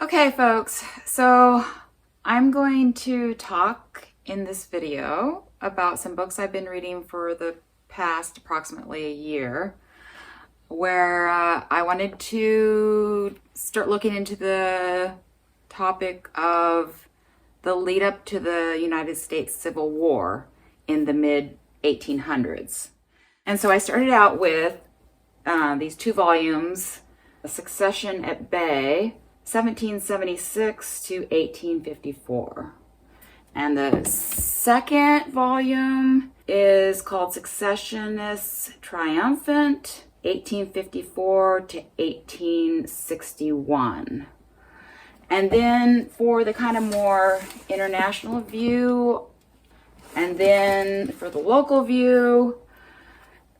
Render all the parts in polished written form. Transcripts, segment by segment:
Okay, folks, so I'm going to talk in this video about some books I've been reading for the past approximately a year, where I wanted to start looking into the topic of the lead up to the United States Civil War in the mid 1800s. And so I started out with these two volumes, A Succession at Bay, 1776 to 1854. And the second volume is called Secessionists Triumphant, 1854 to 1861. And then for the kind of more international view, and then for the local view,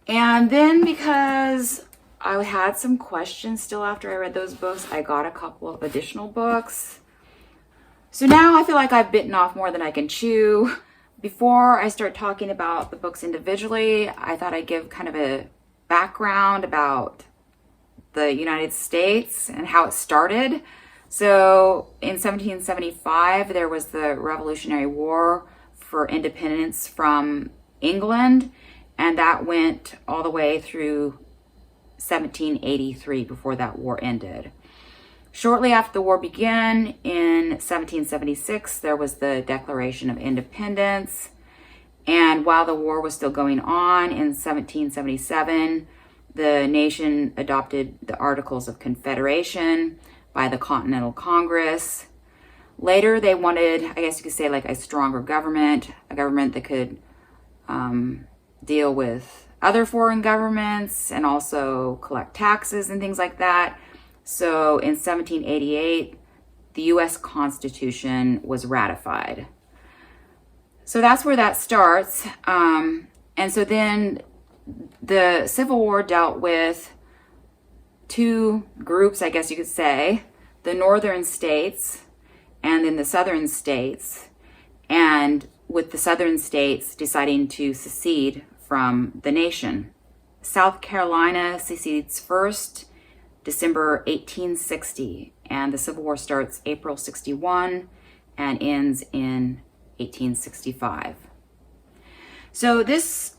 and then because I had some questions still after I read those books, I got a couple of additional books. So now I feel like I've bitten off more than I can chew. Before I start talking about the books individually, I thought I'd give kind of a background about the United States and how it started. So in 1775, there was the Revolutionary War for independence from England, and that went all the way through 1783 before that war ended. Shortly after the war began, in 1776, there was the Declaration of Independence. And while the war was still going on, in 1777, the nation adopted the Articles of Confederation by the Continental Congress. Later, they wanted, I guess you could say, like a stronger government, a government that could deal with other foreign governments and also collect taxes and things like that. So in 1788, the U.S. Constitution was ratified. So that's where that starts. And so then the Civil War dealt with two groups, I guess you could say, the northern states and then the southern states, and with the southern states deciding to secede from the nation. South Carolina secedes first, December 1860, and the Civil War starts April 61 and ends in 1865. So these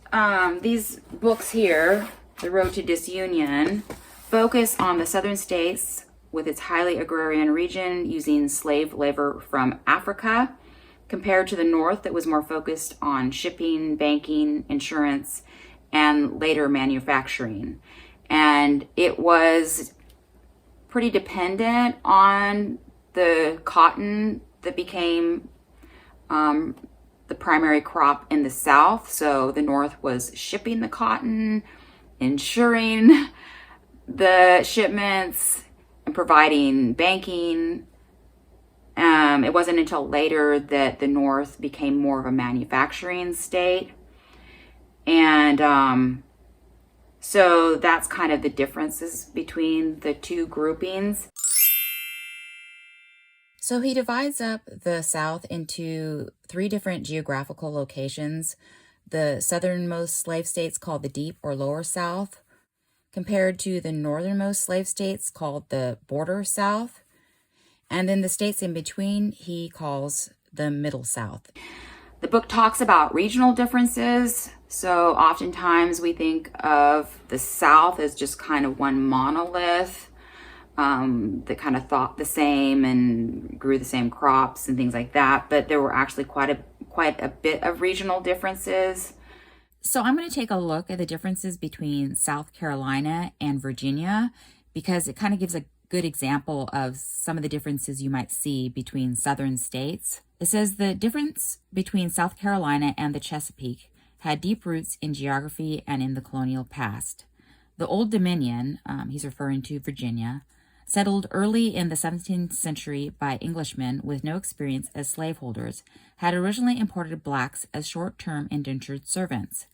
books here, The Road to Disunion, focus on the southern states with its highly agrarian region using slave labor from Africa, compared to the North that was more focused on shipping, banking, insurance, and later manufacturing. And it was pretty dependent on the cotton that became the primary crop in the South. So the North was shipping the cotton, insuring the shipments, and providing banking. It wasn't until later that the North became more of a manufacturing state. And so that's kind of the differences between the two groupings. So he divides up the South into three different geographical locations. The southernmost slave states called the Deep or Lower South, compared to the northernmost slave states called the Border South. And then the states in between he calls the Middle South. The book talks about regional differences. So oftentimes we think of the South as just kind of one monolith that kind of thought the same and grew the same crops and things like that. But there were actually quite a bit of regional differences. So I'm going to take a look at the differences between South Carolina and Virginia, because it kind of gives a good example of some of the differences you might see between southern states. It says the difference between South Carolina and the Chesapeake had deep roots in geography and in the colonial past. The Old Dominion, he's referring to Virginia, settled early in the 17th century by Englishmen with no experience as slaveholders, had originally imported blacks as short-term indentured servants.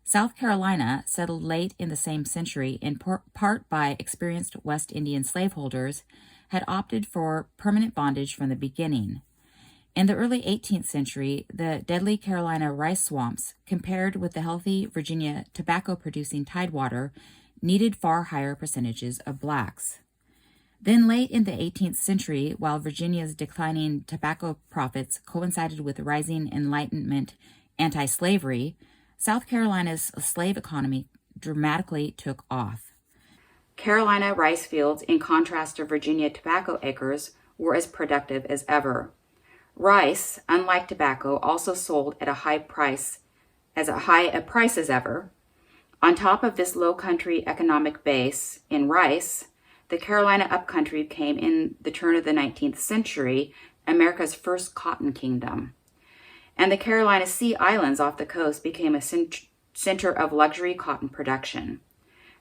South Carolina, settled late in the same century in part by experienced West Indian slaveholders, had opted for permanent bondage from the beginning. In the early 18th century, the deadly Carolina rice swamps, compared with the healthy Virginia tobacco-producing tidewater, needed far higher percentages of blacks. Then late in the 18th century, while Virginia's declining tobacco profits coincided with rising Enlightenment anti-slavery, South Carolina's slave economy dramatically took off. Carolina rice fields, in contrast to Virginia tobacco acres, were as productive as ever. Rice, unlike tobacco, also sold at a high price as ever. On top of this low country economic base in rice, the Carolina upcountry became, in the turn of the 19th century, America's first cotton kingdom. And the Carolina Sea Islands off the coast became a center of luxury cotton production.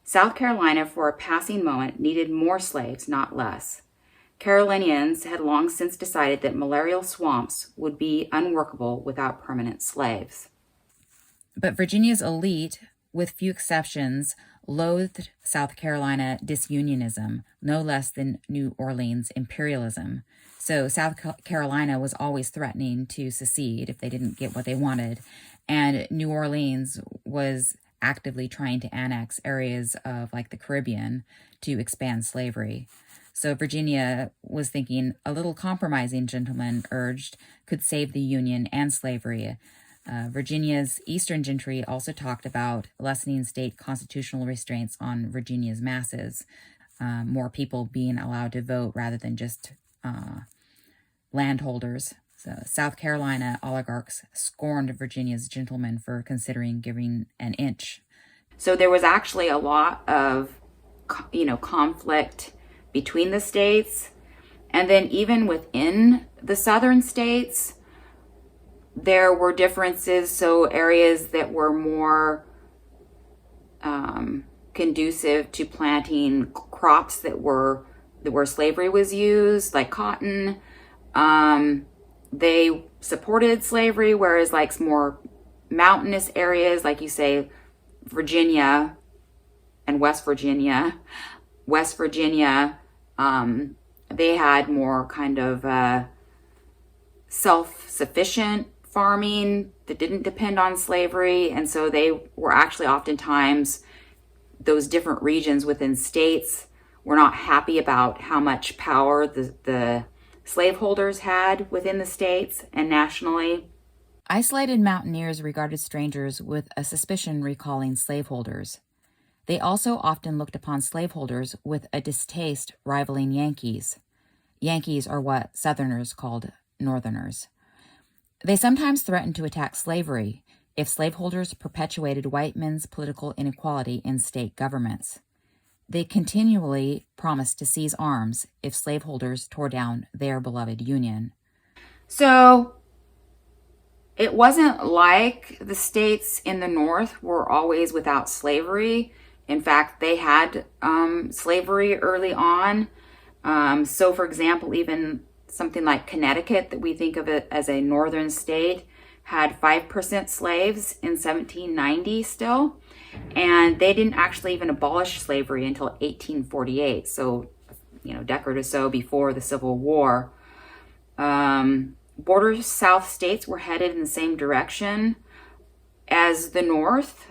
South Carolina, for a passing moment, needed more slaves, not less. Carolinians had long since decided that malarial swamps would be unworkable without permanent slaves. But Virginia's elite, with few exceptions, loathed South Carolina disunionism, no less than New Orleans imperialism. So South Carolina was always threatening to secede if they didn't get what they wanted. And New Orleans was actively trying to annex areas of like the Caribbean to expand slavery. So Virginia was thinking a little compromising, gentlemen urged, could save the Union and slavery. Virginia's Eastern gentry also talked about lessening state constitutional restraints on Virginia's masses, more people being allowed to vote rather than just landholders. So South Carolina oligarchs scorned Virginia's gentlemen for considering giving an inch. So there was actually a lot of, conflict between the states. And then even within the southern states, there were differences. So areas that were more conducive to planting crops where slavery was used, like cotton, they supported slavery, whereas like more mountainous areas, like you say, Virginia and West Virginia, they had more kind of self-sufficient farming that didn't depend on slavery. And so they were actually oftentimes, those different regions within states were not happy about how much power the slaveholders had within the states and nationally. Isolated mountaineers regarded strangers with a suspicion recalling slaveholders. They also often looked upon slaveholders with a distaste rivaling Yankees. Yankees are what Southerners called Northerners. They sometimes threatened to attack slavery if slaveholders perpetuated white men's political inequality in state governments. They continually promised to seize arms if slaveholders tore down their beloved Union. So it wasn't like the states in the North were always without slavery. In fact, they had slavery early on. So, for example, even something like Connecticut, that we think of it as a northern state, had 5% slaves in 1790 still. And they didn't actually even abolish slavery until 1848. So, a decade or so before the Civil War. Border South states were headed in the same direction as the North,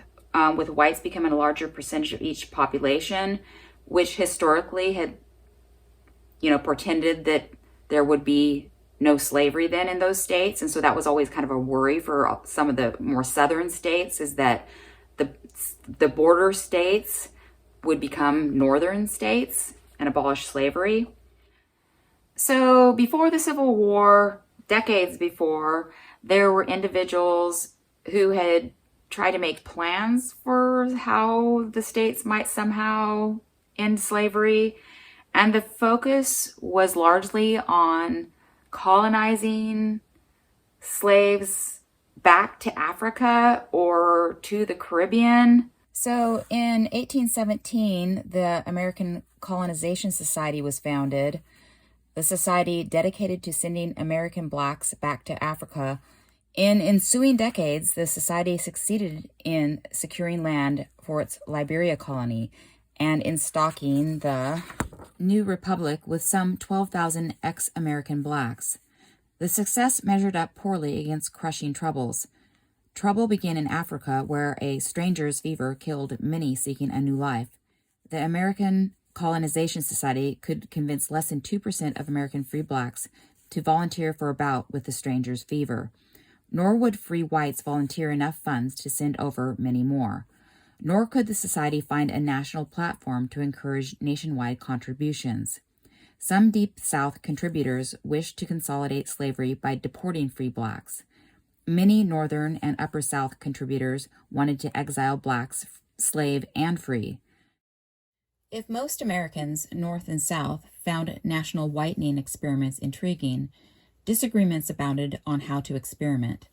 with whites becoming a larger percentage of each population, which historically had, portended that there would be no slavery then in those states. And so that was always kind of a worry for some of the more southern states, is that the border states would become northern states and abolish slavery. So before the Civil War, decades before, there were individuals who had tried to make plans for how the states might somehow end slavery. And the focus was largely on colonizing slaves back to Africa or to the Caribbean. So in 1817, the American Colonization Society was founded. The society dedicated to sending American blacks back to Africa. In ensuing decades, the society succeeded in securing land for its Liberia colony and in stocking the new republic with some 12,000 ex-American blacks. The success measured up poorly against crushing troubles. Trouble began in Africa, where a stranger's fever killed many seeking a new life. The American Colonization Society could convince less than 2% of American free blacks to volunteer for a bout with the stranger's fever. Nor would free whites volunteer enough funds to send over many more. Nor could the society find a national platform to encourage nationwide contributions. Some Deep South contributors wished to consolidate slavery by deporting free blacks. Many Northern and Upper South contributors wanted to exile blacks, slave and free. If most Americans, North and South, found national whitening experiments intriguing, disagreements abounded on how to experiment.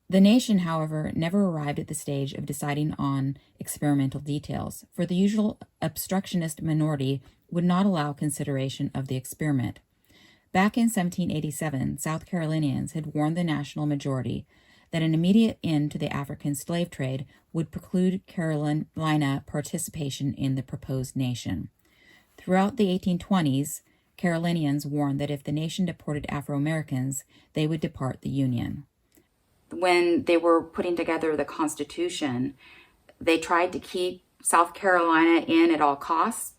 The nation, however, never arrived at the stage of deciding on experimental details, for the usual obstructionist minority would not allow consideration of the experiment. Back in 1787, South Carolinians had warned the national majority that an immediate end to the African slave trade would preclude Carolina participation in the proposed nation. Throughout the 1820s, Carolinians warned that if the nation deported Afro-Americans, they would depart the Union. When they were putting together the Constitution, they tried to keep South Carolina in at all costs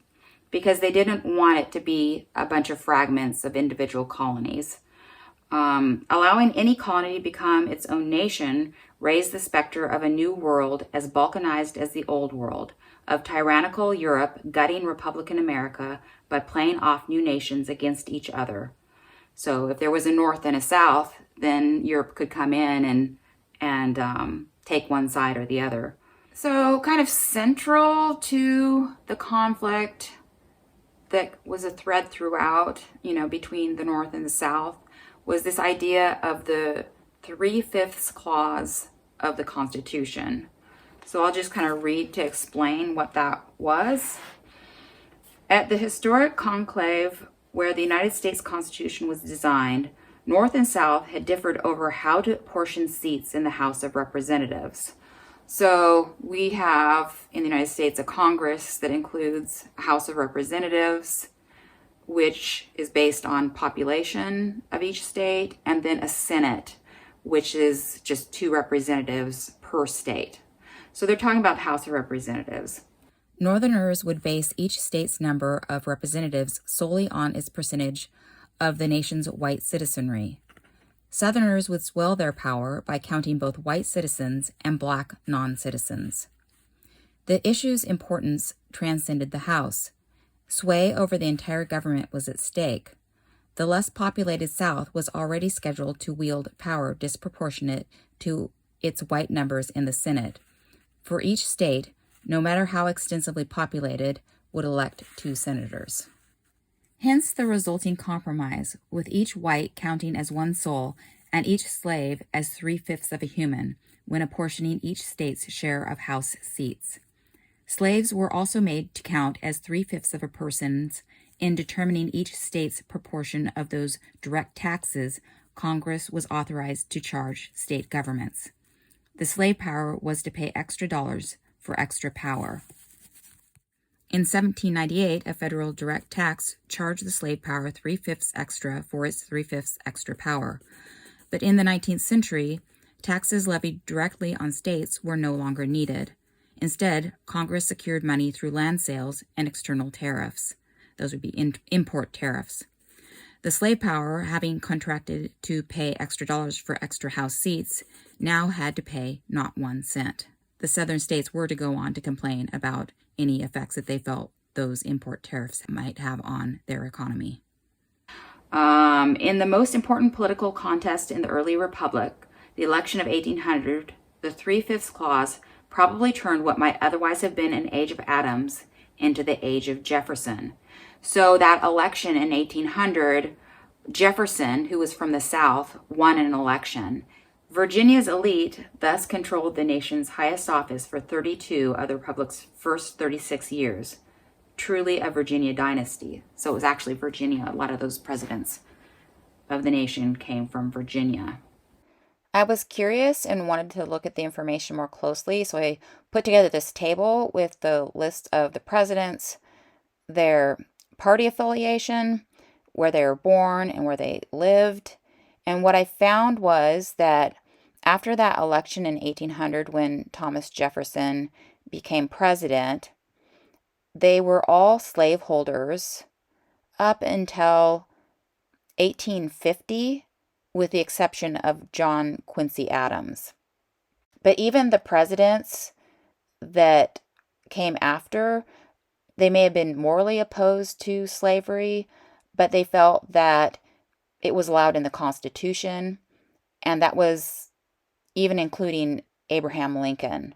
because they didn't want it to be a bunch of fragments of individual colonies. Allowing any colony to become its own nation raised the specter of a new world as balkanized as the old world, of tyrannical Europe gutting Republican America by playing off new nations against each other. So if there was a North and a South, then Europe could come in and take one side or the other. So kind of central to the conflict that was a thread throughout, between the North and the South, was this idea of the 3/5 clause of the Constitution. So I'll just kind of read to explain what that was. At the historic conclave where the United States Constitution was designed, North and South had differed over how to apportion seats in the House of Representatives. So we have in the United States a Congress that includes a House of Representatives, which is based on population of each state, and then a Senate, which is just 2 representatives per state. So they're talking about the House of Representatives. Northerners would base each state's number of representatives solely on its percentage of the nation's white citizenry. Southerners would swell their power by counting both white citizens and black non-citizens. The issue's importance transcended the House. Sway over the entire government was at stake. The less populated South was already scheduled to wield power disproportionate to its white numbers in the Senate. For each state, no matter how extensively populated, would elect 2 senators. Hence the resulting compromise, with each white counting as one soul and each slave as 3/5 of a human, when apportioning each state's share of House seats. Slaves were also made to count as 3/5 of a person's in determining each state's proportion of those direct taxes Congress was authorized to charge state governments. The slave power was to pay extra dollars for extra power. In 1798, a federal direct tax charged the slave power 3/5 extra for its 3/5 extra power. But in the 19th century, taxes levied directly on states were no longer needed. Instead, Congress secured money through land sales and external tariffs. Those would be import tariffs. The slave power, having contracted to pay extra dollars for extra House seats, now had to pay not 1 cent. The southern states were to go on to complain about any effects that they felt those import tariffs might have on their economy. In the most important political contest in the early republic, the election of 1800, the 3/5 clause probably turned what might otherwise have been an age of Adams into the age of Jefferson. So that election in 1800, Jefferson, who was from the South, won an election. Virginia's elite thus controlled the nation's highest office for 32 of the republic's first 36 years. Truly a Virginia dynasty. So it was actually Virginia. A lot of those presidents of the nation came from Virginia. I was curious and wanted to look at the information more closely, so I put together this table with the list of the presidents, their party affiliation, where they were born, and where they lived. And what I found was that after that election in 1800, when Thomas Jefferson became president, they were all slaveholders up until 1850, with the exception of John Quincy Adams. But even the presidents that came after, they may have been morally opposed to slavery, but they felt that it was allowed in the Constitution, and that was even including Abraham Lincoln.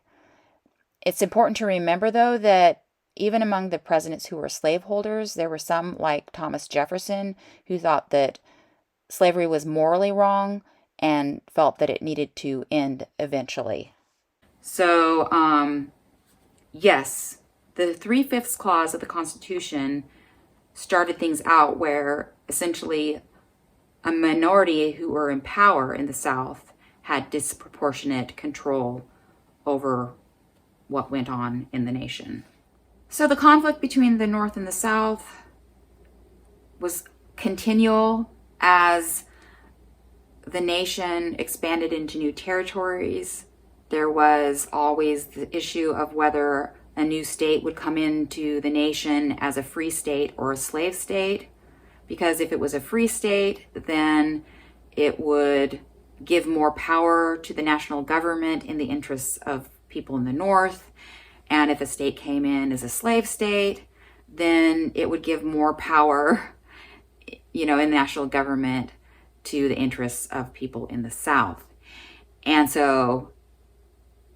It's important to remember, though, that even among the presidents who were slaveholders, there were some, like Thomas Jefferson, who thought that slavery was morally wrong and felt that it needed to end eventually. So, yes, the 3/5 clause of the Constitution started things out where essentially a minority who were in power in the South had disproportionate control over what went on in the nation. So the conflict between the North and the South was continual as the nation expanded into new territories. There was always the issue of whether a new state would come into the nation as a free state or a slave state, because if it was a free state, then it would give more power to the national government in the interests of people in the North. And if a state came in as a slave state, then it would give more power, in the national government to the interests of people in the South. And so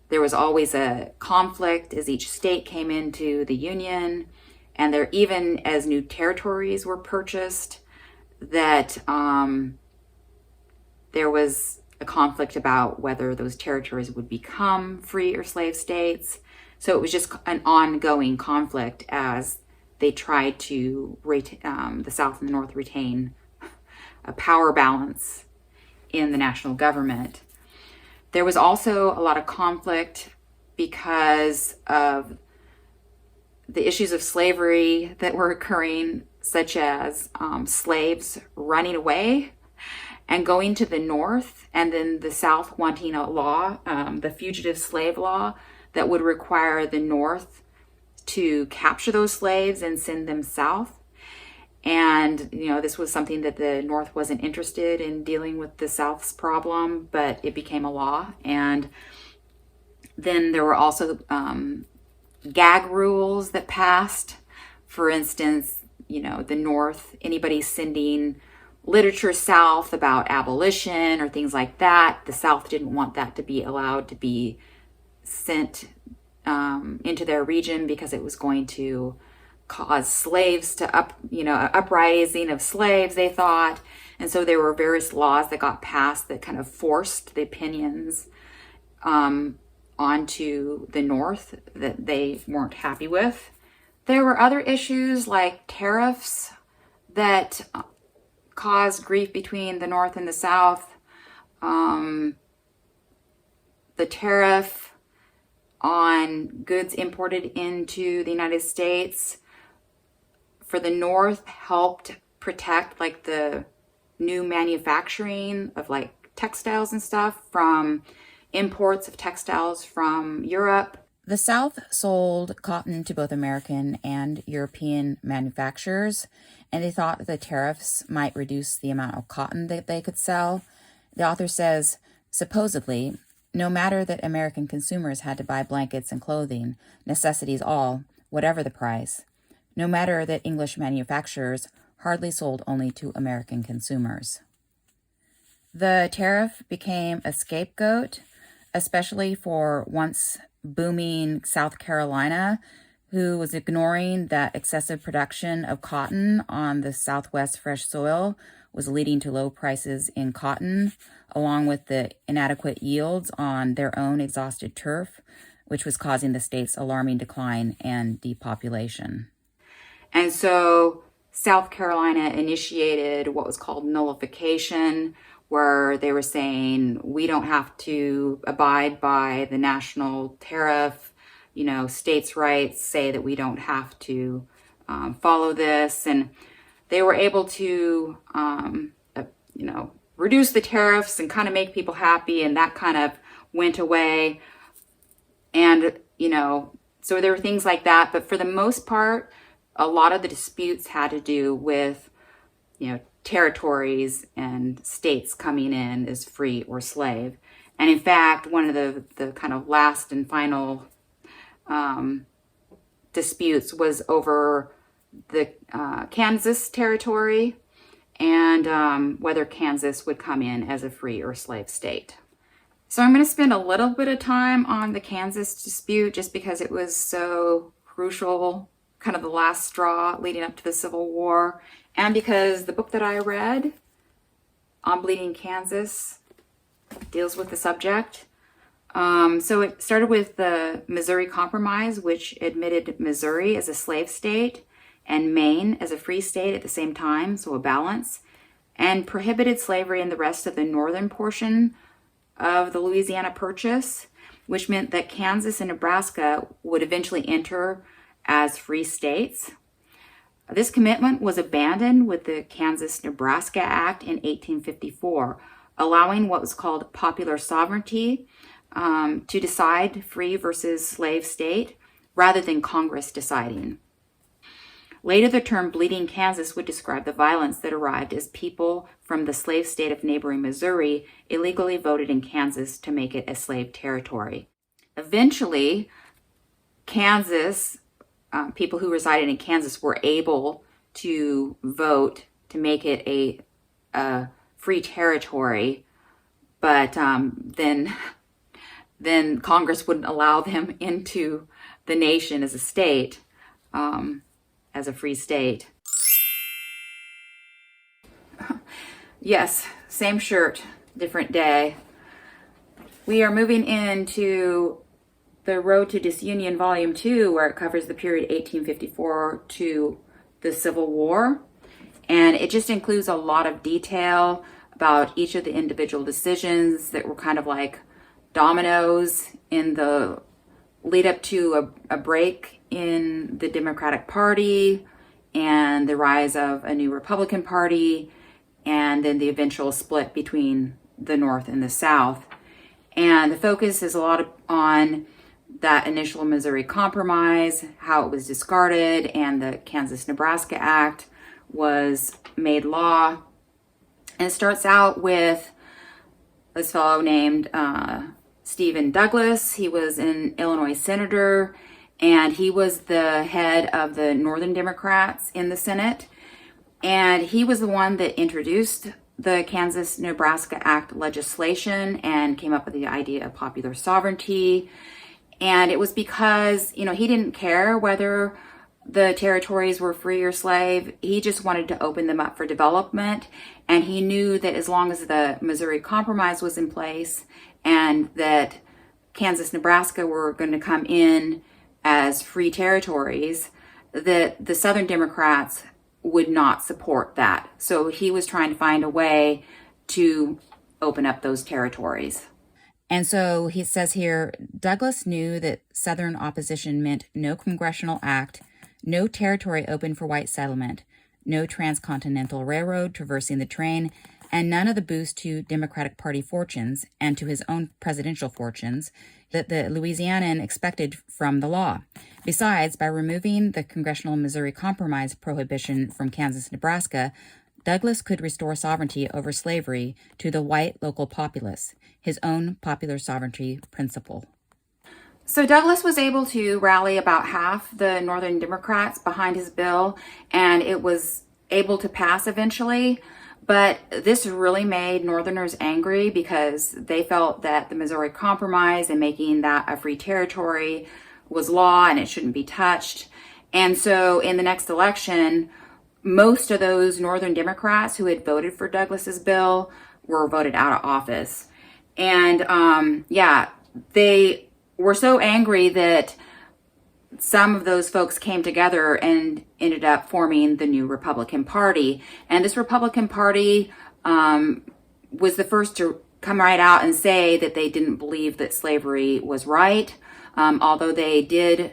there was always a conflict as each state came into the Union, and there, even as new territories were purchased, that there was a conflict about whether those territories would become free or slave states. So it was just an ongoing conflict as they tried to, the South and the North, retain a power balance in the national government. There was also a lot of conflict because of the issues of slavery that were occurring, such as slaves running away and going to the North, and then the South wanting a law, the fugitive slave law, that would require the North to capture those slaves and send them south. And, this was something that the North wasn't interested in dealing with the South's problem, but it became a law. And then there were also gag rules that passed. For instance, the North, anybody sending literature south about abolition or things like that, the South didn't want that to be allowed to be sent into their region, because it was going to cause slaves to uprising of slaves, they thought. And so there were various laws that got passed that kind of forced the opinions onto the North that they weren't happy with. There were other issues like tariffs that caused grief between the North and the South. The tariff on goods imported into the United States for the North helped protect the new manufacturing of textiles and stuff from imports of textiles from Europe. The South sold cotton to both American and European manufacturers, and they thought the tariffs might reduce the amount of cotton that they could sell. The author says, supposedly, no matter that American consumers had to buy blankets and clothing, necessities all, whatever the price, no matter that English manufacturers hardly sold only to American consumers. The tariff became a scapegoat, especially for once booming South Carolina, who was ignoring that excessive production of cotton on the Southwest fresh soil was leading to low prices in cotton, along with the inadequate yields on their own exhausted turf, which was causing the state's alarming decline and depopulation. And so South Carolina initiated what was called nullification, where they were saying, we don't have to abide by the national tariff. States' rights say that we don't have to follow this. And they were able to, reduce the tariffs and kind of make people happy. And that kind of went away. And, So there were things like that, but for the most part, a lot of the disputes had to do with, territories and states coming in as free or slave. And in fact, one of the kind of last and final disputes was over the Kansas territory and whether Kansas would come in as a free or slave state. So I'm going to spend a little bit of time on the Kansas dispute just because it was so crucial, kind of the last straw leading up to the Civil War, and because the book that I read on Bleeding Kansas deals with the subject. So it started with the Missouri Compromise, which admitted Missouri as a slave state and Maine as a free state at the same time, so a balance, and prohibited slavery in the rest of the northern portion of the Louisiana Purchase, which meant that Kansas and Nebraska would eventually enter as free states. This commitment was abandoned with the Kansas-Nebraska Act in 1854, allowing what was called popular sovereignty to decide free versus slave state rather than Congress deciding. Later, the term Bleeding Kansas would describe the violence that arrived as people from the slave state of neighboring Missouri illegally voted in Kansas to make it a slave territory. Eventually, Kansas, people who resided in Kansas were able to vote to make it a free territory, but then Congress wouldn't allow them into the nation as a state, as a free state. Yes, same shirt, different day. We are moving into the Road to Disunion Volume 2, where it covers the period 1854 to the Civil War. And it just includes a lot of detail about each of the individual decisions that were kind of like dominoes in the lead up to a break in the Democratic Party and the rise of a new Republican Party, and then the eventual split between the North and the South. And the focus is a lot on that initial Missouri Compromise, how it was discarded, and the Kansas-Nebraska Act was made law. And it starts out with this fellow named Stephen Douglas. He was an Illinois senator, and he was the head of the Northern Democrats in the Senate. And he was the one that introduced the Kansas-Nebraska Act legislation and came up with the idea of popular sovereignty. And it was because, he didn't care whether the territories were free or slave. He just wanted to open them up for development. And he knew that as long as the Missouri Compromise was in place and that Kansas, Nebraska were going to come in as free territories, that the Southern Democrats would not support that. So he was trying to find a way to open up those territories. And so he says here, Douglas knew that Southern opposition meant no congressional act, no territory open for white settlement, no transcontinental railroad traversing the train, and none of the boost to Democratic Party fortunes and to his own presidential fortunes that the Louisianian expected from the law. Besides, by removing the Congressional Missouri Compromise prohibition from Kansas, Nebraska, Douglas could restore sovereignty over slavery to the white local populace, his own popular sovereignty principle. So Douglas was able to rally about half the Northern Democrats behind his bill, and it was able to pass eventually. But this really made Northerners angry because they felt that the Missouri Compromise and making that a free territory was law and it shouldn't be touched. And so in the next election, most of those Northern Democrats who had voted for Douglas's bill were voted out of office. And they were so angry that some of those folks came together and ended up forming the new Republican Party. And this Republican Party was the first to come right out and say that they didn't believe that slavery was right, although they did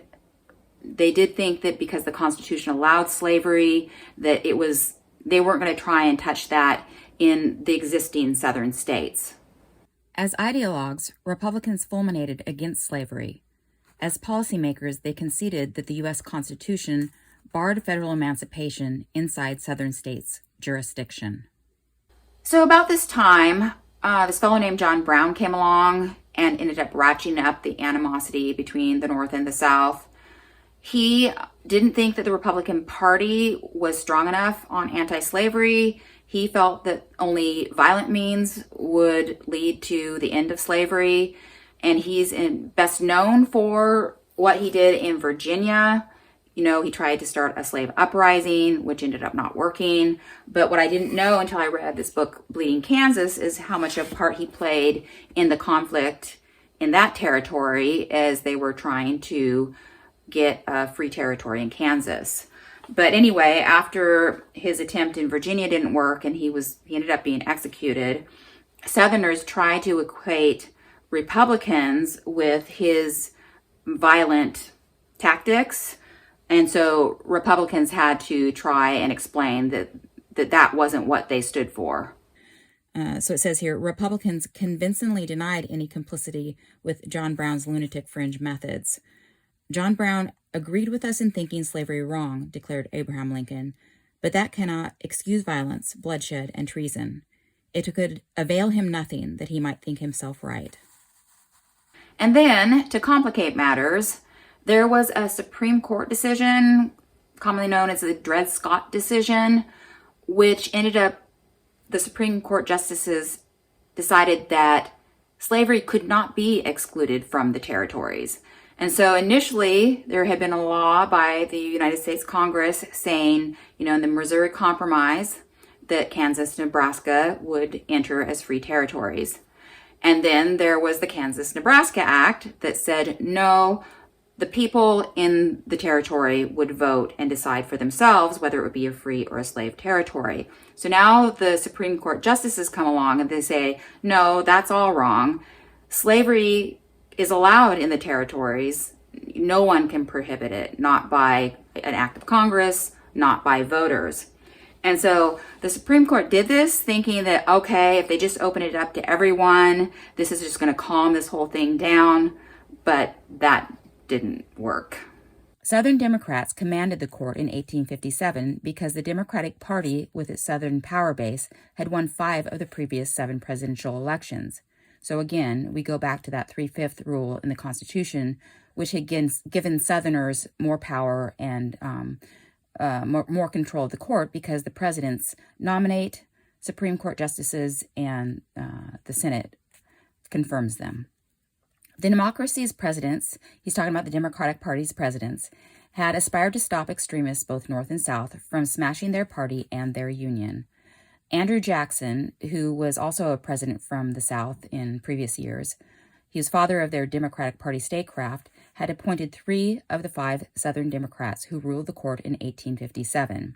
think that because the Constitution allowed slavery, that they weren't going to try and touch that in the existing Southern states. As ideologues, Republicans fulminated against slavery. As policymakers, they conceded that the U.S. Constitution barred federal emancipation inside Southern states' jurisdiction. So about this time, this fellow named John Brown came along and ended up ratcheting up the animosity between the North and the South. He didn't think that the Republican Party was strong enough on anti-slavery. He felt that only violent means would lead to the end of slavery. And he's best known for what he did in Virginia. You know, he tried to start a slave uprising, which ended up not working. But what I didn't know until I read this book, Bleeding Kansas, is how much of a part he played in the conflict in that territory as they were trying to get a free territory in Kansas. But anyway, after his attempt in Virginia didn't work and he ended up being executed, Southerners tried to equate Republicans with his violent tactics. And so Republicans had to try and explain that wasn't what they stood for. So it says here, Republicans convincingly denied any complicity with John Brown's lunatic fringe methods. John Brown agreed with us in thinking slavery wrong, declared Abraham Lincoln, but that cannot excuse violence, bloodshed, and treason. It could avail him nothing that he might think himself right. And then, to complicate matters, there was a Supreme Court decision, commonly known as the Dred Scott decision, which ended up, the Supreme Court justices decided that slavery could not be excluded from the territories. And so initially, there had been a law by the United States Congress saying, you know, in the Missouri Compromise, that Kansas and Nebraska would enter as free territories. And then there was the Kansas-Nebraska Act that said, no, the people in the territory would vote and decide for themselves whether it would be a free or a slave territory. So now the Supreme Court justices come along and they say, no, that's all wrong. Slavery is allowed in the territories. No one can prohibit it, not by an act of Congress, not by voters. And so the Supreme Court did this thinking that, okay, if they just open it up to everyone, this is just going to calm this whole thing down. But that didn't work. Southern Democrats commanded the court in 1857 because the Democratic Party, with its Southern power base, had won 5 of the previous 7 presidential elections. So again, we go back to that 3/5 rule in the Constitution, which had given Southerners more power and more control of the court because the presidents nominate Supreme Court justices and the Senate confirms them. The democracy's presidents, he's talking about the Democratic Party's presidents, had aspired to stop extremists, both North and South, from smashing their party and their union. Andrew Jackson, who was also a president from the South in previous years, he was father of their Democratic Party statecraft, had appointed 3 of the 5 Southern Democrats who ruled the court in 1857.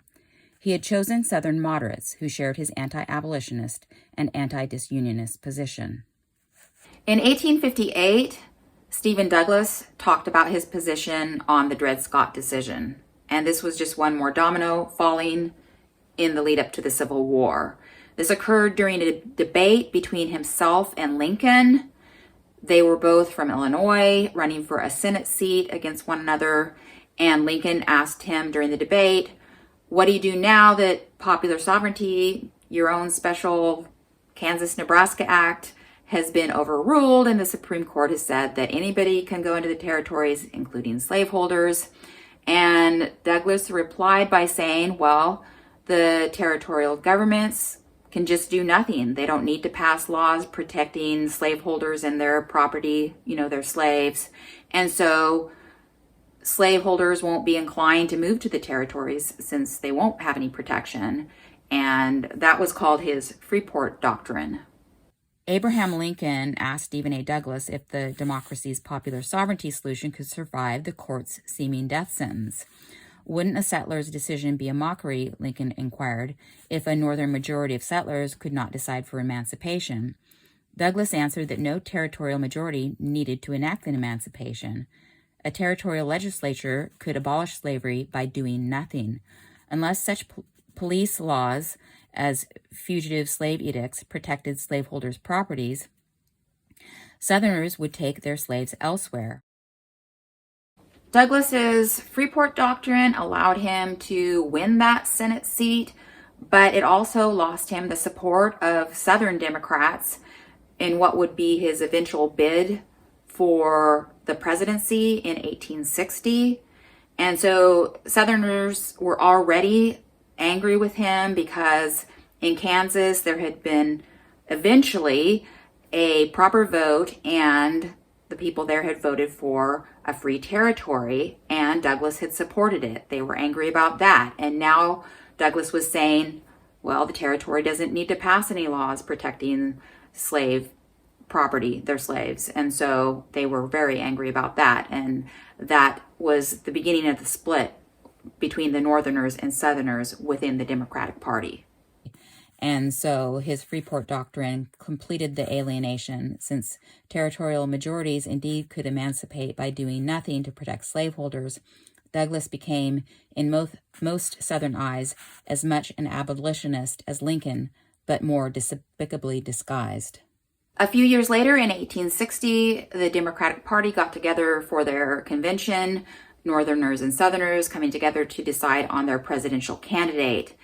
He had chosen Southern moderates who shared his anti-abolitionist and anti-disunionist position. In 1858, Stephen Douglas talked about his position on the Dred Scott decision, and this was just one more domino falling in the lead up to the Civil War. This occurred during a debate between himself and Lincoln. They were both from Illinois, running for a Senate seat against one another, and Lincoln asked him during the debate, what do you do now that popular sovereignty, your own special Kansas-Nebraska Act, has been overruled, and the Supreme Court has said that anybody can go into the territories, including slaveholders? And Douglas replied by saying, well, the territorial governments can just do nothing. They don't need to pass laws protecting slaveholders and their property, their slaves. And so slaveholders won't be inclined to move to the territories since they won't have any protection. And that was called his Freeport Doctrine. Abraham Lincoln asked Stephen A. Douglas if the democracy's popular sovereignty solution could survive the court's seeming death sentence. Wouldn't a settler's decision be a mockery, Lincoln inquired, if a northern majority of settlers could not decide for emancipation? Douglas answered that no territorial majority needed to enact an emancipation. A territorial legislature could abolish slavery by doing nothing. Unless such police laws as fugitive slave edicts protected slaveholders' properties, Southerners would take their slaves elsewhere. Douglas's Freeport Doctrine allowed him to win that Senate seat, but it also lost him the support of Southern Democrats in what would be his eventual bid for the presidency in 1860. And so Southerners were already angry with him because in Kansas there had been eventually a proper vote, and the people there had voted for a free territory, and Douglas had supported it. They were angry about that. And now Douglas was saying, well, the territory doesn't need to pass any laws protecting slave property, their slaves. And so they were very angry about that. And that was the beginning of the split between the Northerners and Southerners within the Democratic Party. And so his Freeport Doctrine completed the alienation, since territorial majorities indeed could emancipate by doing nothing to protect slaveholders. Douglas became, in most Southern eyes, as much an abolitionist as Lincoln, but more despicably disguised. A few years later, in 1860, the Democratic Party got together for their convention, Northerners and Southerners coming together to decide on their presidential candidate.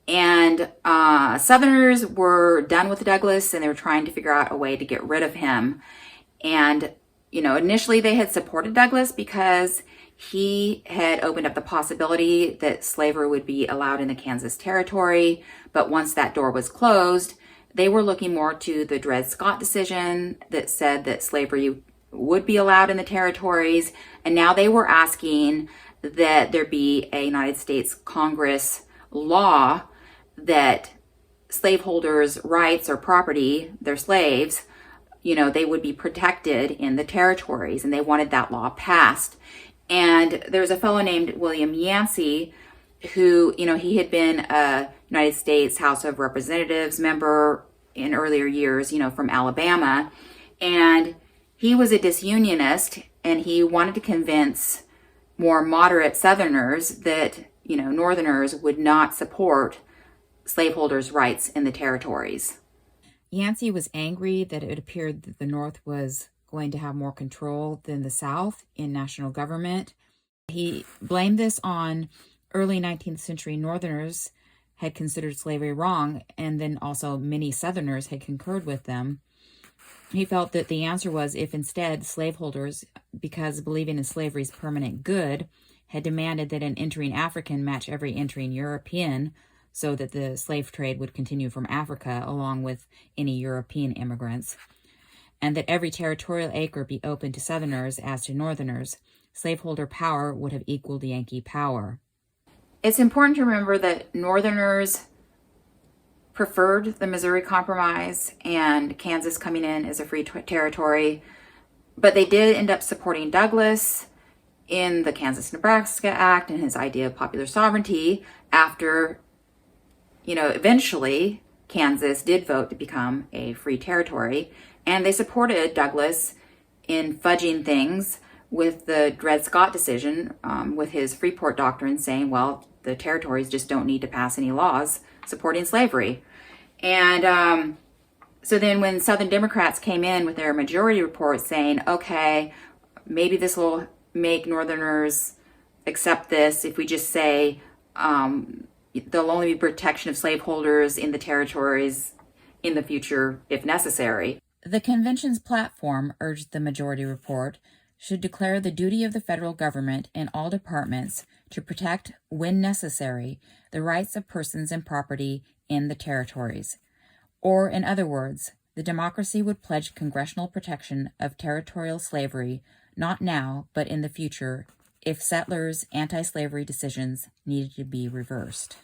And Southerners were done with Douglas, and they were trying to figure out a way to get rid of him. And, initially they had supported Douglas because he had opened up the possibility that slavery would be allowed in the Kansas Territory. But once that door was closed, they were looking more to the Dred Scott decision that said that slavery would be allowed in the territories. And now they were asking that there be a United States Congress law that slaveholders' rights or property, their slaves, they would be protected in the territories, and they wanted that law passed. And there's a fellow named William Yancey who, he had been a United States House of Representatives member in earlier years, from Alabama, and he was a disunionist, and he wanted to convince more moderate Southerners that, Northerners would not support slaveholders' rights in the territories. Yancey was angry that it appeared that the North was going to have more control than the South in national government. He blamed this on early 19th century Northerners had considered slavery wrong, and then also many Southerners had concurred with them. He felt that the answer was if instead slaveholders, because believing in slavery's permanent good, had demanded that an entering African match every entering European so that the slave trade would continue from Africa along with any European immigrants, and that every territorial acre be open to Southerners as to Northerners, slaveholder power would have equaled Yankee power. It's important to remember that Northerners preferred the Missouri Compromise and Kansas coming in as a free territory, but they did end up supporting Douglas in the Kansas-Nebraska Act and his idea of popular sovereignty after, eventually Kansas did vote to become a free territory, and they supported Douglas in fudging things with the Dred Scott decision, with his Freeport Doctrine saying, well, the territories just don't need to pass any laws supporting slavery. And so then when Southern Democrats came in with their majority report saying, okay, maybe this will make Northerners accept this if we just say there'll only be protection of slaveholders in the territories in the future if necessary. The convention's platform, urged the majority report, should declare the duty of the federal government in all departments to protect, when necessary, the rights of persons and property in the territories. Or, in other words, the democracy would pledge congressional protection of territorial slavery, not now, but in the future, if settlers' anti-slavery decisions needed to be reversed.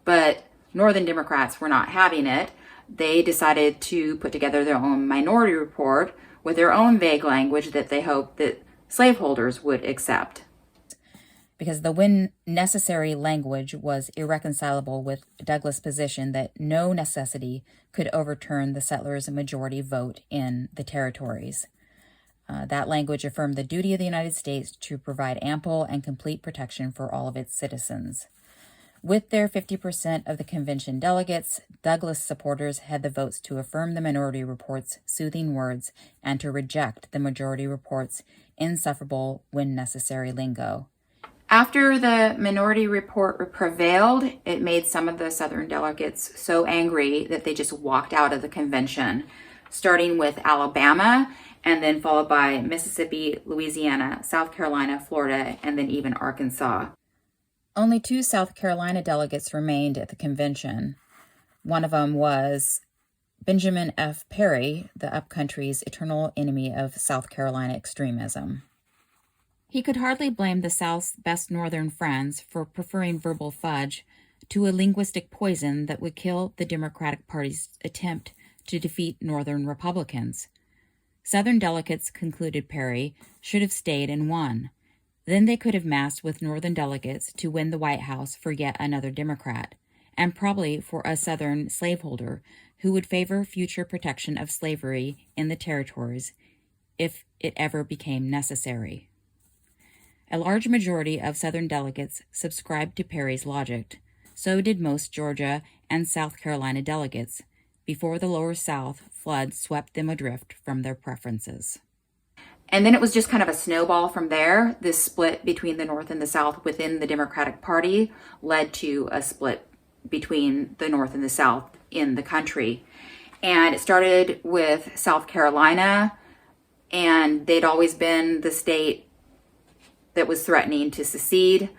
But Northern Democrats were not having it. They decided to put together their own minority report with their own vague language that they hoped that slaveholders would accept. Because the when necessary language was irreconcilable with Douglas' position that no necessity could overturn the settlers' majority vote in the territories. That language affirmed the duty of the United States to provide ample and complete protection for all of its citizens. With their 50% of the convention delegates, Douglas supporters had the votes to affirm the minority report's soothing words and to reject the majority report's insufferable when necessary lingo. After the minority report prevailed, it made some of the Southern delegates so angry that they just walked out of the convention, starting with Alabama and then followed by Mississippi, Louisiana, South Carolina, Florida, and then even Arkansas. Only 2 South Carolina delegates remained at the convention. One of them was Benjamin F. Perry, the upcountry's eternal enemy of South Carolina extremism. He could hardly blame the South's best Northern friends for preferring verbal fudge to a linguistic poison that would kill the Democratic Party's attempt to defeat Northern Republicans. Southern delegates, concluded Perry, should have stayed and won. Then they could have massed with Northern delegates to win the White House for yet another Democrat, and probably for a Southern slaveholder who would favor future protection of slavery in the territories if it ever became necessary. A large majority of Southern delegates subscribed to Perry's logic. So did most Georgia and South Carolina delegates, before the lower South flood swept them adrift from their preferences. And then it was just kind of a snowball from there. This split between the North and the South within the Democratic Party led to a split between the North and the South in the country. And it started with South Carolina, and they'd always been the state that was threatening to secede.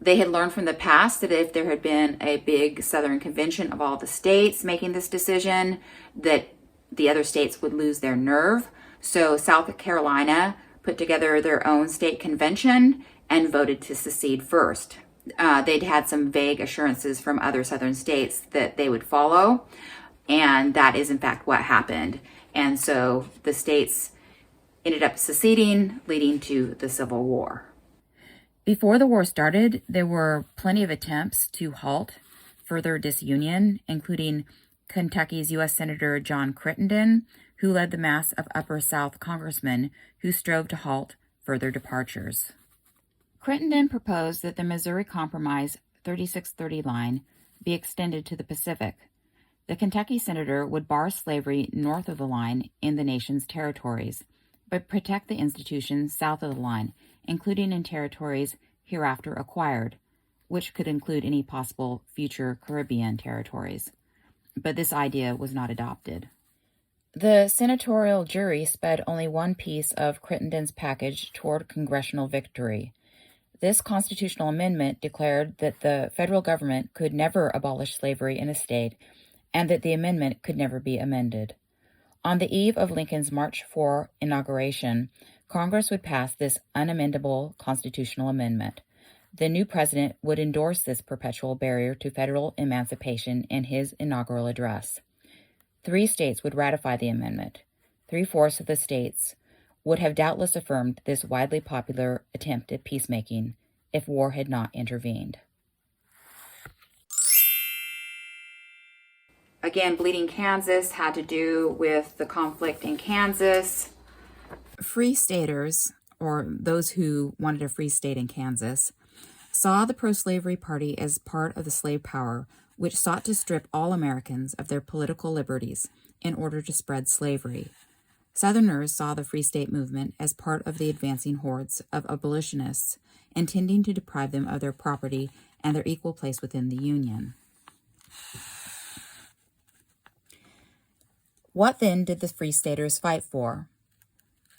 They had learned from the past that if there had been a big Southern convention of all the states making this decision, that the other states would lose their nerve. So South Carolina put together their own state convention and voted to secede first. They'd had some vague assurances from other Southern states that they would follow, and that is in fact what happened. And so the states ended up seceding, leading to the Civil War. Before the war started, there were plenty of attempts to halt further disunion, including Kentucky's U.S. Senator John Crittenden, who led the mass of Upper South congressmen who strove to halt further departures. Crittenden proposed that the Missouri Compromise 3630 line be extended to the Pacific. The Kentucky senator would bar slavery north of the line in the nation's territories, but protect the institutions south of the line, including in territories hereafter acquired, which could include any possible future Caribbean territories. But this idea was not adopted. The senatorial jury sped only one piece of Crittenden's package toward congressional victory. This constitutional amendment declared that the federal government could never abolish slavery in a state, and that the amendment could never be amended. On the eve of Lincoln's March 4 inauguration, Congress would pass this unamendable constitutional amendment. The new president would endorse this perpetual barrier to federal emancipation in his inaugural address. 3 states would ratify the amendment. 3/4 of the states would have doubtless affirmed this widely popular attempt at peacemaking if war had not intervened. Again, Bleeding Kansas had to do with the conflict in Kansas. Free staters, or those who wanted a free state in Kansas, saw the pro-slavery party as part of the slave power, which sought to strip all Americans of their political liberties in order to spread slavery. Southerners saw the free state movement as part of the advancing hordes of abolitionists, intending to deprive them of their property and their equal place within the Union. What then did the Free Staters fight for?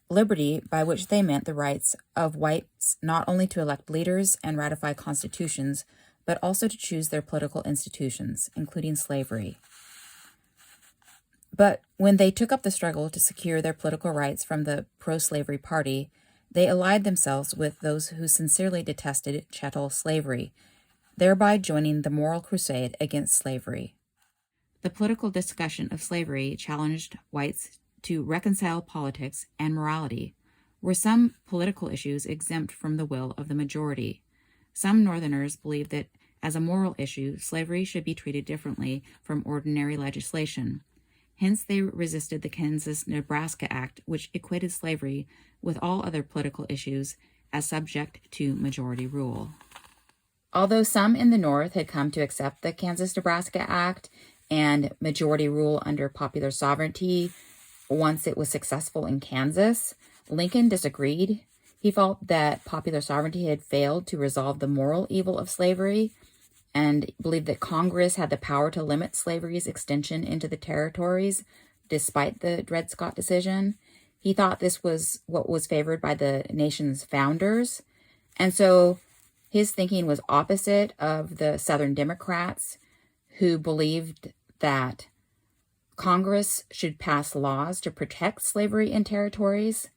Liberty, by which they meant the rights of whites not only to elect leaders and ratify constitutions, but also to choose their political institutions, including slavery. But when they took up the struggle to secure their political rights from the pro-slavery party, they allied themselves with those who sincerely detested chattel slavery, thereby joining the moral crusade against slavery. The political discussion of slavery challenged whites to reconcile politics and morality. Were some political issues exempt from the will of the majority? Some Northerners believed that, as a moral issue, slavery should be treated differently from ordinary legislation. Hence, they resisted the Kansas-Nebraska Act, which equated slavery with all other political issues as subject to majority rule. Although some in the North had come to accept the Kansas-Nebraska Act and majority rule under popular sovereignty once it was successful in Kansas, Lincoln disagreed. He felt that popular sovereignty had failed to resolve the moral evil of slavery and believed that Congress had the power to limit slavery's extension into the territories, despite the Dred Scott decision. He thought this was what was favored by the nation's founders. And so his thinking was opposite of the Southern Democrats, who believed that Congress should pass laws to protect slavery in territories.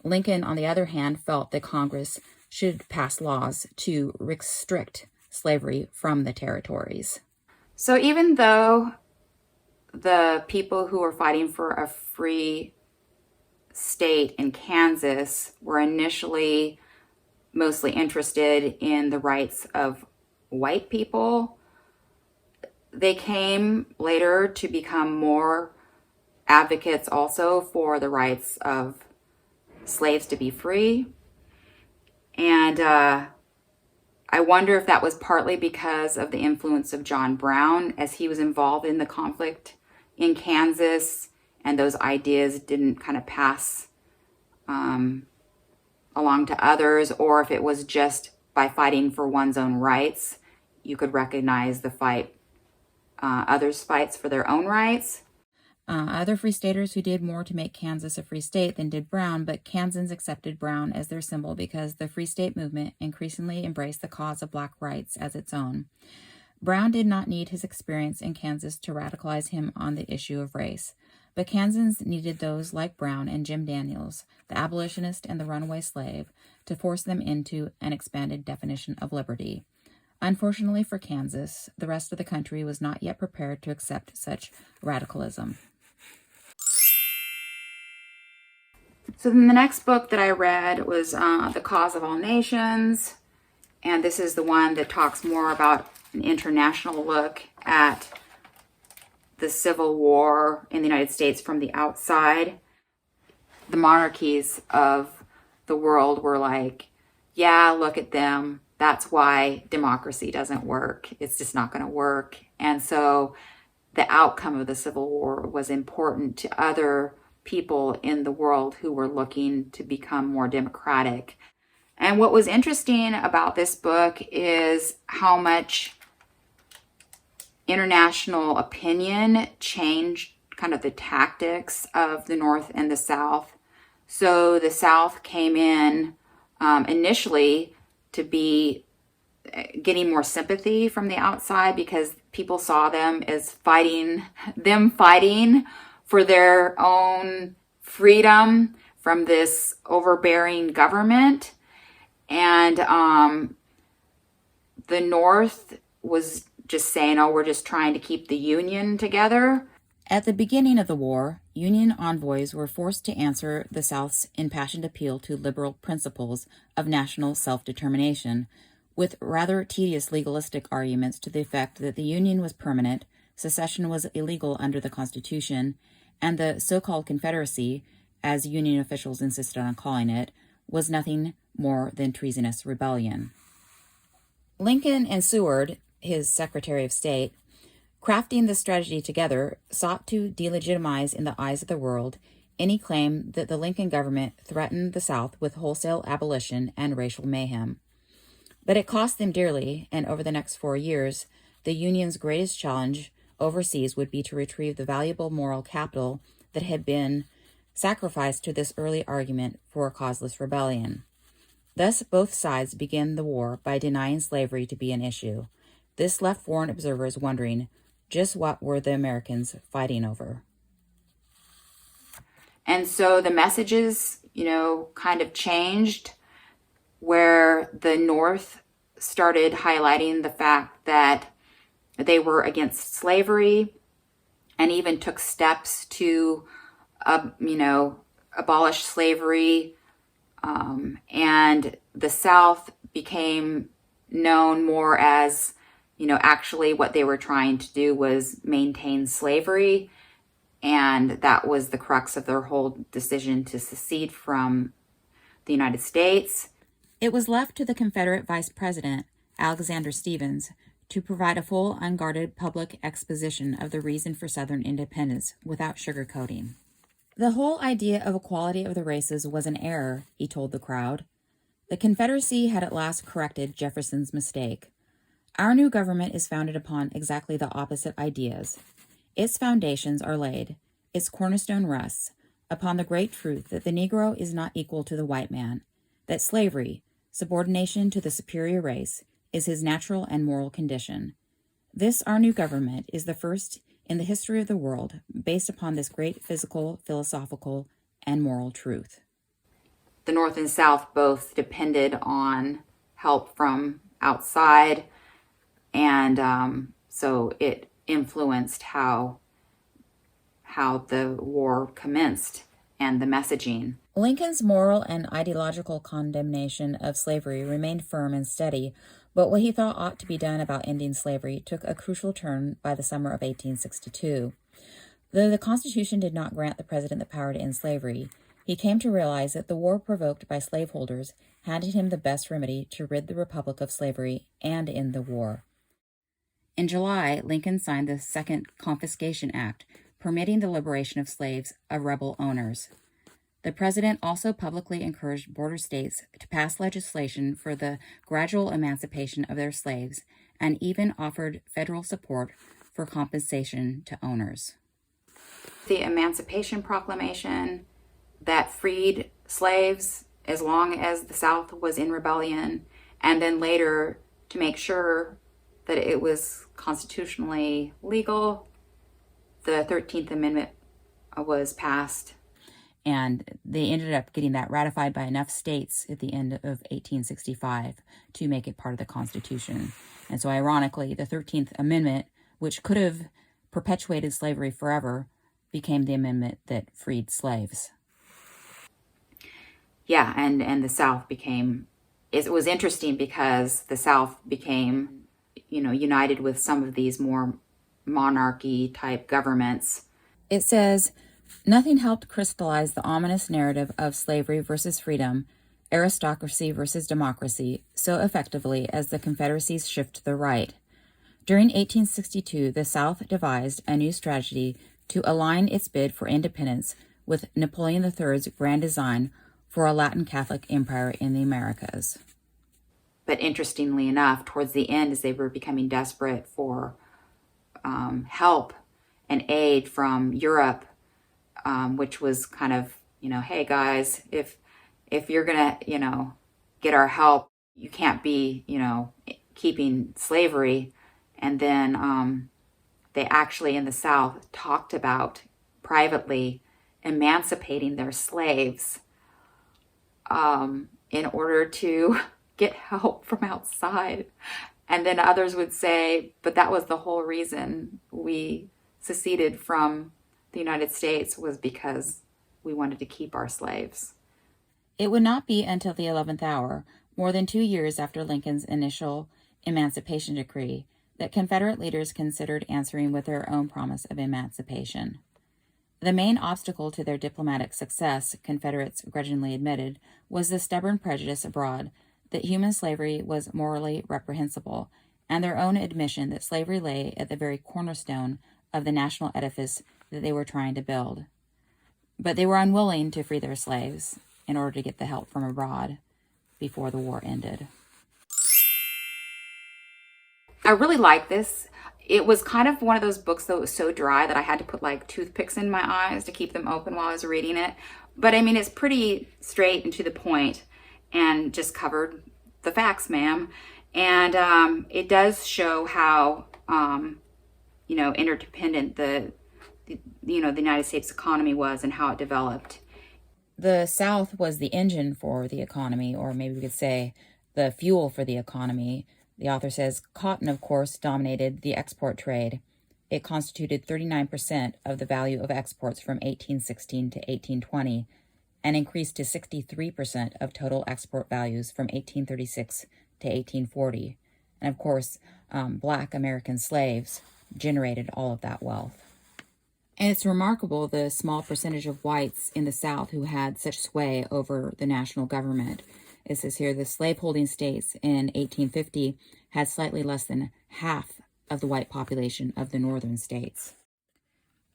Lincoln, on the other hand, felt that Congress should pass laws to restrict slavery from the territories. So even though the people who were fighting for a free state in Kansas were initially mostly interested in the rights of white people, they came later to become more advocates also for the rights of slaves to be free. And I wonder if that was partly because of the influence of John Brown, as he was involved in the conflict in Kansas, and those ideas didn't kind of pass along to others, or if it was just by fighting for one's own rights, you could recognize the fight, others' fights for their own rights. Other free staters who did more to make Kansas a free state than did Brown, but Kansans accepted Brown as their symbol because the free state movement increasingly embraced the cause of black rights as its own. Brown did not need his experience in Kansas to radicalize him on the issue of race, but Kansans needed those like Brown and Jim Daniels, the abolitionist and the runaway slave, to force them into an expanded definition of liberty. Unfortunately for Kansas, the rest of the country was not yet prepared to accept such radicalism. So then the next book that I read was The Cause of All Nations, and this is the one that talks more about an international look at the Civil War in the United States from the outside. The monarchies of the world were like, yeah, look at them. That's why democracy doesn't work. It's just not going to work. And so the outcome of the Civil War was important to other people in the world who were looking to become more democratic. And what was interesting about this book is how much international opinion changed kind of the tactics of the North and the South. So the South came in initially to be getting more sympathy from the outside because people saw them as fighting for their own freedom from this overbearing government. And the North was just saying, oh, we're just trying to keep the Union together. At the beginning of the war, Union envoys were forced to answer the South's impassioned appeal to liberal principles of national self-determination with rather tedious legalistic arguments to the effect that the Union was permanent, secession was illegal under the Constitution, and the so-called Confederacy, as Union officials insisted on calling it, was nothing more than treasonous rebellion. Lincoln and Seward, his Secretary of State, crafting this strategy together, sought to delegitimize in the eyes of the world any claim that the Lincoln government threatened the South with wholesale abolition and racial mayhem. But it cost them dearly, and over the next 4 years, the Union's greatest challenge overseas would be to retrieve the valuable moral capital that had been sacrificed to this early argument for causeless rebellion. Thus, both sides began the war by denying slavery to be an issue. This left foreign observers wondering, just what were the Americans fighting over? And so the messages, kind of changed, where the North started highlighting the fact that they were against slavery and even took steps to, abolish slavery. And the South became known more as, actually what they were trying to do was maintain slavery. And that was the crux of their whole decision to secede from the United States. It was left to the Confederate Vice President, Alexander Stephens, to provide a full, unguarded public exposition of the reason for Southern independence without sugarcoating. The whole idea of equality of the races was an error, he told the crowd. The Confederacy had at last corrected Jefferson's mistake. Our new government is founded upon exactly the opposite ideas. Its foundations are laid, its cornerstone rests, upon the great truth that the Negro is not equal to the white man, that slavery, subordination to the superior race, is his natural and moral condition. This, our new government, is the first in the history of the world based upon this great physical, philosophical, and moral truth. The North and South both depended on help from outside, and so it influenced how the war commenced and the messaging. Lincoln's moral and ideological condemnation of slavery remained firm and steady, but what he thought ought to be done about ending slavery took a crucial turn by the summer of 1862. Though the Constitution did not grant the president the power to end slavery, he came to realize that the war provoked by slaveholders handed him the best remedy to rid the Republic of slavery and end the war. In July, Lincoln signed the Second Confiscation Act, permitting the liberation of slaves of rebel owners. The president also publicly encouraged border states to pass legislation for the gradual emancipation of their slaves and even offered federal support for compensation to owners. The Emancipation Proclamation that freed slaves as long as the South was in rebellion, and then later to make sure that it was constitutionally legal, the 13th Amendment was passed. And they ended up getting that ratified by enough states at the end of 1865 to make it part of the Constitution. And so ironically, the 13th Amendment, which could have perpetuated slavery forever, became the amendment that freed slaves. Yeah, and the South became, it was interesting because the South became, united with some of these more monarchy type governments. It says, nothing helped crystallize the ominous narrative of slavery versus freedom, aristocracy versus democracy, so effectively as the Confederacy's shift to the right. During 1862, the South devised a new strategy to align its bid for independence with Napoleon III's grand design for a Latin Catholic empire in the Americas. But interestingly enough, towards the end, as they were becoming desperate for help and aid from Europe, which was kind of, hey guys, if you're gonna, get our help, you can't be, keeping slavery. And then they actually in the South talked about privately emancipating their slaves in order to get help from outside. And then others would say, but that was the whole reason we seceded from the United States, was because we wanted to keep our slaves. It would not be until the 11th hour, more than 2 years after Lincoln's initial emancipation decree, that Confederate leaders considered answering with their own promise of emancipation. The main obstacle to their diplomatic success, Confederates grudgingly admitted, was the stubborn prejudice abroad that human slavery was morally reprehensible, and their own admission that slavery lay at the very cornerstone of the national edifice that they were trying to build. But they were unwilling to free their slaves in order to get the help from abroad before the war ended. I really like this. It was kind of one of those books that was so dry that I had to put like toothpicks in my eyes to keep them open while I was reading it. But I mean, it's pretty straight and to the point and just covered the facts, ma'am. And it does show how, interdependent the United States economy was and how it developed. The South was the engine for the economy, or maybe we could say the fuel for the economy. The author says cotton, of course, dominated the export trade. It constituted 39% of the value of exports from 1816 to 1820 and increased to 63% of total export values from 1836 to 1840. And of course, Black American slaves generated all of that wealth. And it's remarkable the small percentage of whites in the South who had such sway over the national government. It says here the slaveholding states in 1850 had slightly less than half of the white population of the northern states.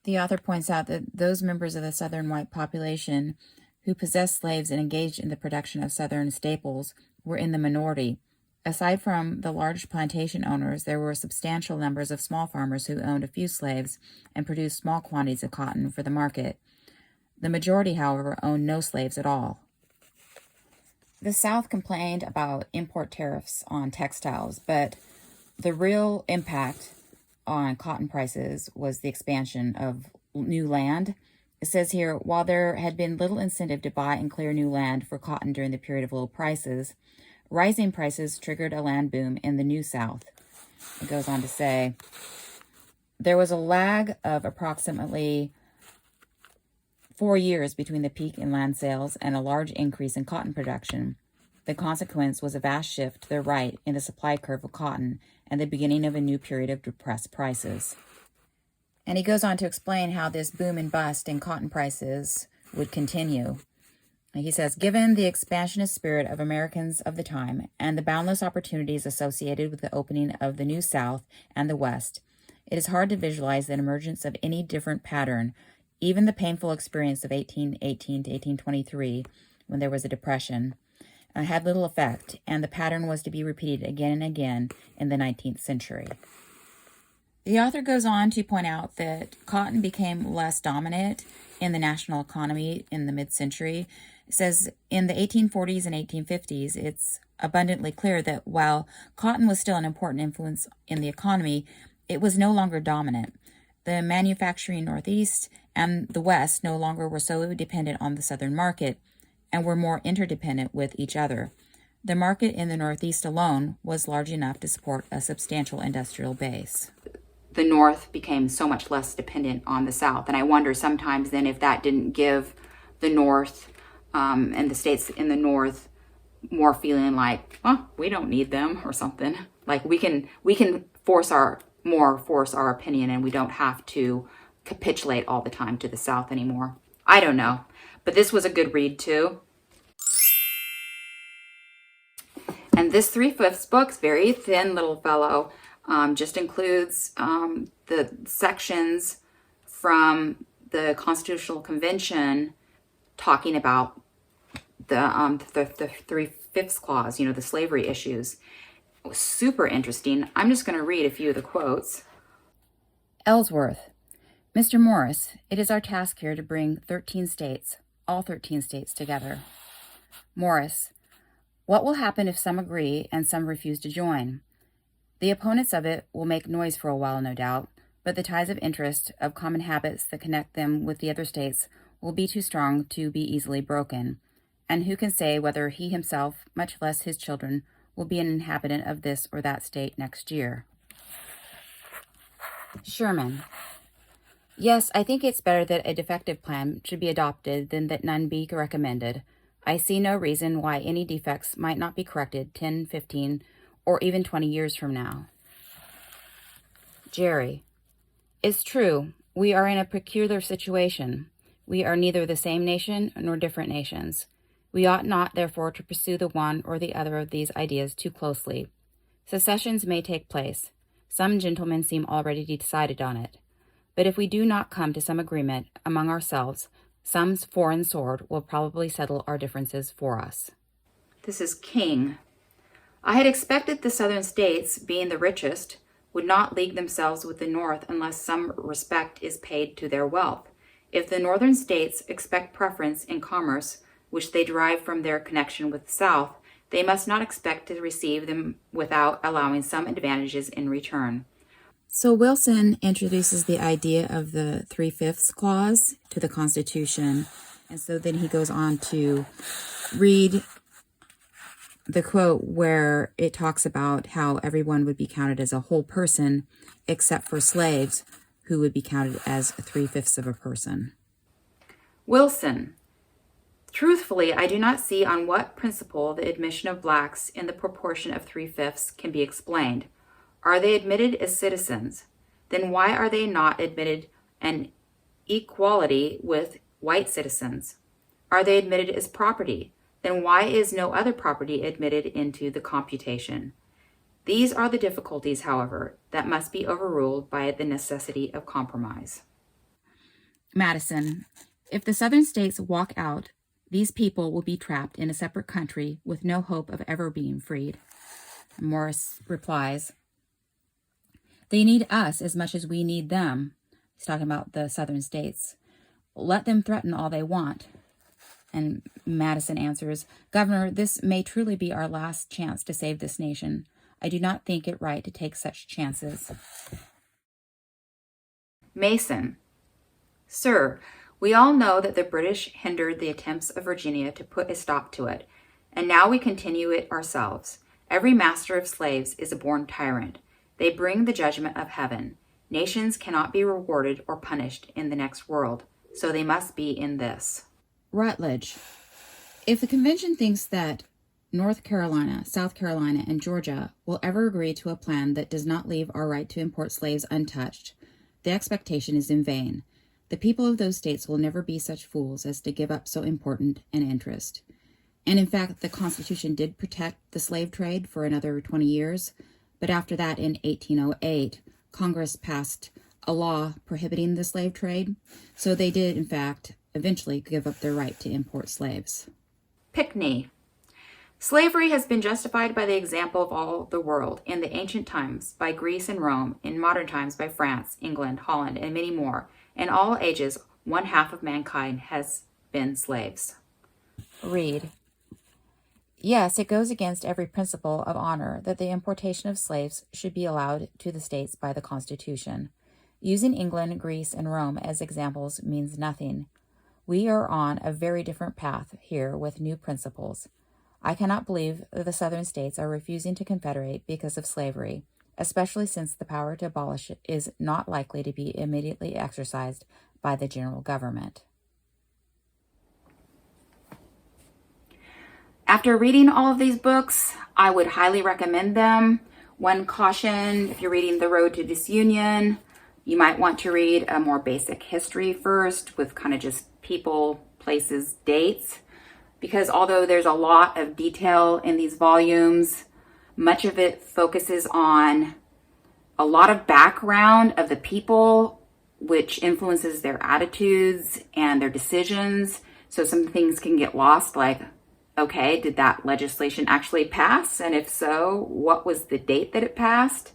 The author points out that those members of the southern white population who possessed slaves and engaged in the production of southern staples were in the minority. Aside from the large plantation owners, there were substantial numbers of small farmers who owned a few slaves and produced small quantities of cotton for the market. The majority, however, owned no slaves at all. The South complained about import tariffs on textiles, but the real impact on cotton prices was the expansion of new land. It says here, while there had been little incentive to buy and clear new land for cotton during the period of low prices, rising prices triggered a land boom in the New South. It goes on to say, there was a lag of approximately 4 years between the peak in land sales and a large increase in cotton production. The consequence was a vast shift to the right in the supply curve of cotton and the beginning of a new period of depressed prices. And he goes on to explain how this boom and bust in cotton prices would continue. He says, given the expansionist spirit of Americans of the time and the boundless opportunities associated with the opening of the New South and the West, it is hard to visualize the emergence of any different pattern. Even the painful experience of 1818 to 1823, when there was a depression, had little effect, and the pattern was to be repeated again and again in the 19th century. The author goes on to point out that cotton became less dominant in the national economy in the mid-century. It says in the 1840s and 1850s, it's abundantly clear that while cotton was still an important influence in the economy, it was no longer dominant. The manufacturing Northeast and the West no longer were so dependent on the Southern market and were more interdependent with each other. The market in the Northeast alone was large enough to support a substantial industrial base. The North became so much less dependent on the South, and I wonder sometimes then if that didn't give the North and the states in the North more feeling like, well, we don't need them or something. Like we can force our opinion, and we don't have to capitulate all the time to the South anymore. I don't know, but this was a good read too. And this 3/5 book's very thin little fellow. Just includes the sections from the Constitutional Convention talking about the 3/5 clause, the slavery issues. It was super interesting. I'm just going to read a few of the quotes. Ellsworth, Mr. Morris, it is our task here to bring 13 states, all 13 states together. Morris, what will happen if some agree and some refuse to join? The opponents of it will make noise for a while, no doubt, but the ties of interest, of common habits that connect them with the other states, will be too strong to be easily broken. And who can say whether he himself, much less his children, will be an inhabitant of this or that state next year? Sherman. Yes, I think it's better that a defective plan should be adopted than that none be recommended. I see no reason why any defects might not be corrected 10, 15, or even 20 years from now. Jerry. It's true, we are in a peculiar situation. We are neither the same nation nor different nations. We ought not, therefore, to pursue the one or the other of these ideas too closely. Secessions may take place. Some gentlemen seem already decided on it. But if we do not come to some agreement among ourselves, some foreign sword will probably settle our differences for us. This is King. I had expected the southern states, being the richest, would not league themselves with the North unless some respect is paid to their wealth. If the northern states expect preference in commerce, which they derive from their connection with the South, they must not expect to receive them without allowing some advantages in return. So Wilson introduces the idea of the 3/5 clause to the Constitution, and so then he goes on to read the quote where it talks about how everyone would be counted as a whole person except for slaves, who would be counted as 3/5 of a person. Wilson. Truthfully, I do not see on what principle the admission of blacks in the proportion of 3/5 can be explained. Are they admitted as citizens? Then why are they not admitted an equality with white citizens? Are they admitted as property? then why is no other property admitted into the computation? These are the difficulties, however, that must be overruled by the necessity of compromise. Madison, if the Southern states walk out, these people will be trapped in a separate country with no hope of ever being freed. Morris replies, they need us as much as we need them. He's talking about the Southern states. Let them threaten all they want. And Madison answers, Governor, this may truly be our last chance to save this nation. I do not think it right to take such chances. Mason, Sir, we all know that the British hindered the attempts of Virginia to put a stop to it, and now we continue it ourselves. Every master of slaves is a born tyrant. They bring the judgment of heaven. Nations cannot be rewarded or punished in the next world, so they must be in this. Rutledge, if the convention thinks that North Carolina, South Carolina, and Georgia will ever agree to a plan that does not leave our right to import slaves untouched, the expectation is in vain. The people of those states will never be such fools as to give up so important an interest. And in fact, the Constitution did protect the slave trade for another 20 years, but after that, in 1808, Congress passed a law prohibiting the slave trade, so they did, in fact, eventually give up their right to import slaves. Pickney. Slavery has been justified by the example of all the world, in the ancient times by Greece and Rome, in modern times by France, England, Holland, and many more. In all ages, one half of mankind has been slaves. Reed. Yes, it goes against every principle of honor that the importation of slaves should be allowed to the states by the Constitution. Using England, Greece, and Rome as examples means nothing. We are on a very different path here with new principles. I cannot believe that the Southern states are refusing to confederate because of slavery, especially since the power to abolish it is not likely to be immediately exercised by the general government. After reading all of these books, I would highly recommend them. One caution, if you're reading The Road to Disunion, you might want to read a more basic history first with kind of just people, places, dates, because although there's a lot of detail in these volumes, much of it focuses on a lot of background of the people, which influences their attitudes and their decisions. So some things can get lost, like, okay, did that legislation actually pass? And if so, what was the date that it passed?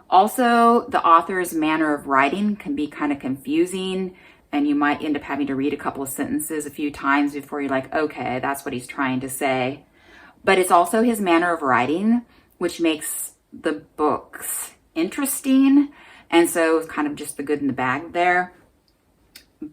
Also, the author's manner of writing can be kind of confusing, and you might end up having to read a couple of sentences a few times before you're like, okay, that's what he's trying to say. But it's also his manner of writing, which makes the books interesting. And so it's kind of just the good and the bad there.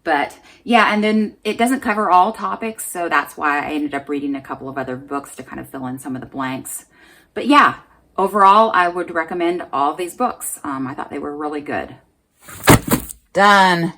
But yeah, and then it doesn't cover all topics. So that's why I ended up reading a couple of other books to kind of fill in some of the blanks. But yeah, overall, I would recommend all of these books. I thought they were really good. Done.